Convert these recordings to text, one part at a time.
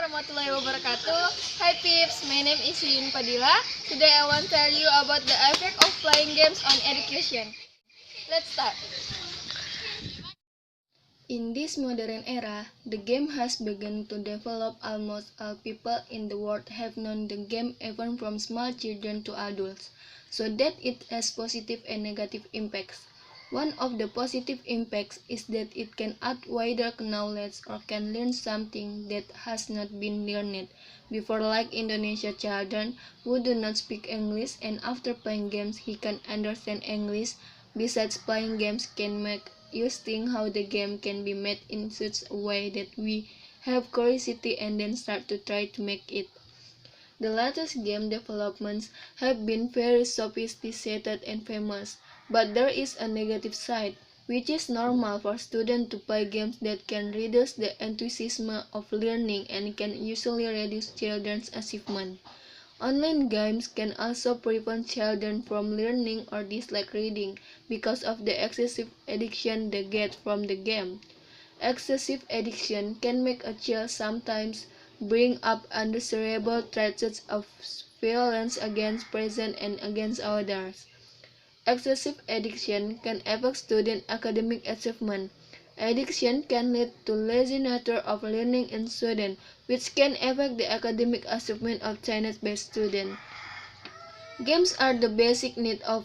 warahmatullahi wabarakatuh. Hi peeps, my name is Yun Padilla. Today I want to tell you about the effect of playing games on education. Let's start. In this modern era, the game has begun to develop. Almost all people in the world have known the game, even from small children to adults, so that it has positive and negative impacts. One of the positive impacts is that it can add wider knowledge or can learn something that has not been learned before, like Indonesia children who do not speak English, and after playing games he can understand English. Besides, playing games can make you think how the game can be made in such a way that we have curiosity and then start to try to make it. The latest game developments have been very sophisticated and famous, but there is a negative side, which is normal for students to play games that can reduce the enthusiasm of learning and can usually reduce children's achievement. Online games can also prevent children from learning or dislike reading because of the excessive addiction they get from the game. Excessive addiction can make a child sometimes bring up undesirable traits of violence against present and against others. Excessive addiction can affect student academic achievement. Addiction can lead to lazy nature of learning in students, which can affect the academic achievement of Chinese based students. Games are the basic need of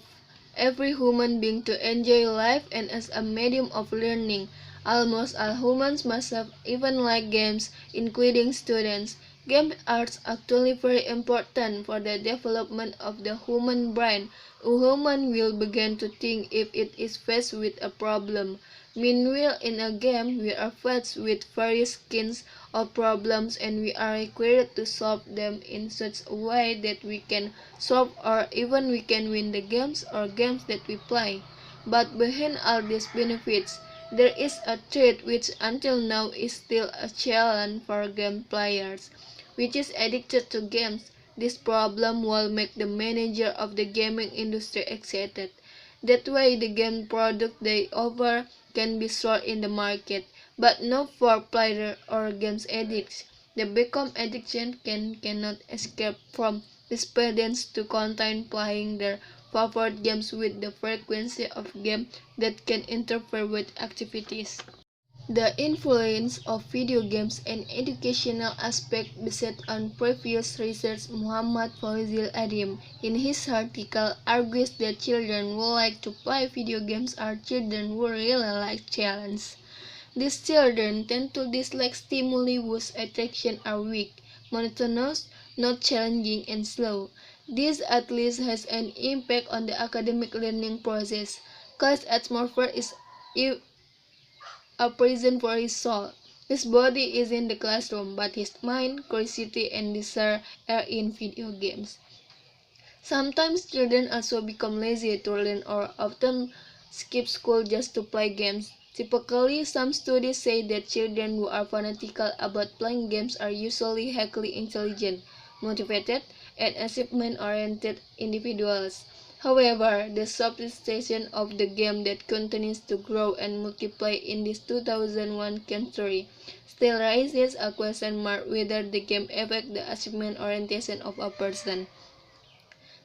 every human being to enjoy life and as a medium of learning. Almost all humans must have even like games, including students. Games are actually very important for the development of the human brain. A human will begin to think if it is faced with a problem. Meanwhile, in a game, we are faced with various kinds of problems and we are required to solve them in such a way that we can solve or even we can win the games or games that we play. But behind all these benefits, there is a threat which until now is still a challenge for game players, which is addicted to games. This problem will make the manager of the gaming industry excited. That way the game product they offer can be sold in the market, but not for players or games addicts. The become addiction cannot escape from dependence to contain playing their favorite games with the frequency of game that can interfere with activities. The influence of video games and educational aspect based on previous research. Muhammad Fawzil Adim, in his article, argues that children who like to play video games are children who really like challenge. These children tend to dislike stimuli whose attraction are weak, monotonous, not challenging, and slow. This at least has an impact on the academic learning process. Class atmosphere is a prison for his soul. His body is in the classroom, but his mind, curiosity, and desire are in video games. Sometimes children also become lazy to learn or often skip school just to play games. Typically, some studies say that children who are fanatical about playing games are usually highly intelligent, motivated, and achievement-oriented individuals. However, the sophistication of the game that continues to grow and multiply in this 2001 century still raises a question mark whether the game affects the achievement orientation of a person.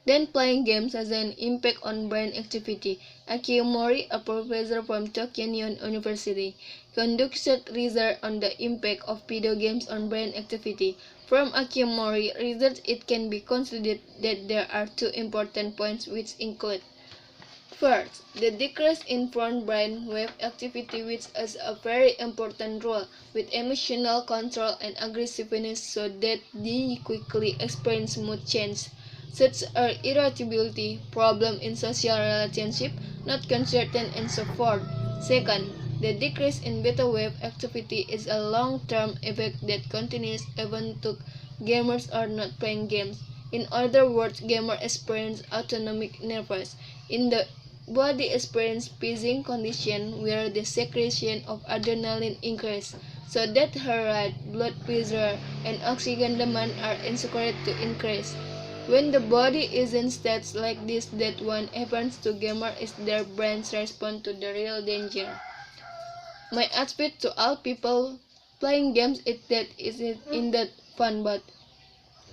Then playing games has an impact on brain activity. Akio Mori, a professor from Tokyo University, conducted research on the impact of video games on brain activity. From Akio Mori research, it can be considered that there are two important points which include: first, the decrease in front brain wave activity, which has a very important role with emotional control and aggressiveness, so that they quickly experience mood change, such as irritability, problem in social relationship, not concern, and so forth. Second, the decrease in beta wave activity is a long-term effect that continues even though gamers are not playing games. In other words, gamers experience autonomic nervous in the body experience peaking condition where the secretion of adrenaline increase, so that heart rate, blood pressure, and oxygen demand are encouraged to increase. When the body is in states like this, that what happens to gamer is their brains respond to the real danger. My advice to all people Playing games isn't in that fun, but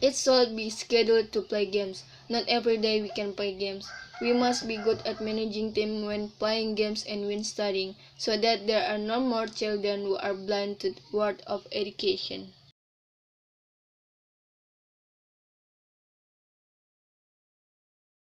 it should be scheduled to play games. Not every day we can play games. We must be good at managing time when playing games and when studying, so that there are no more children who are blind to the world of education.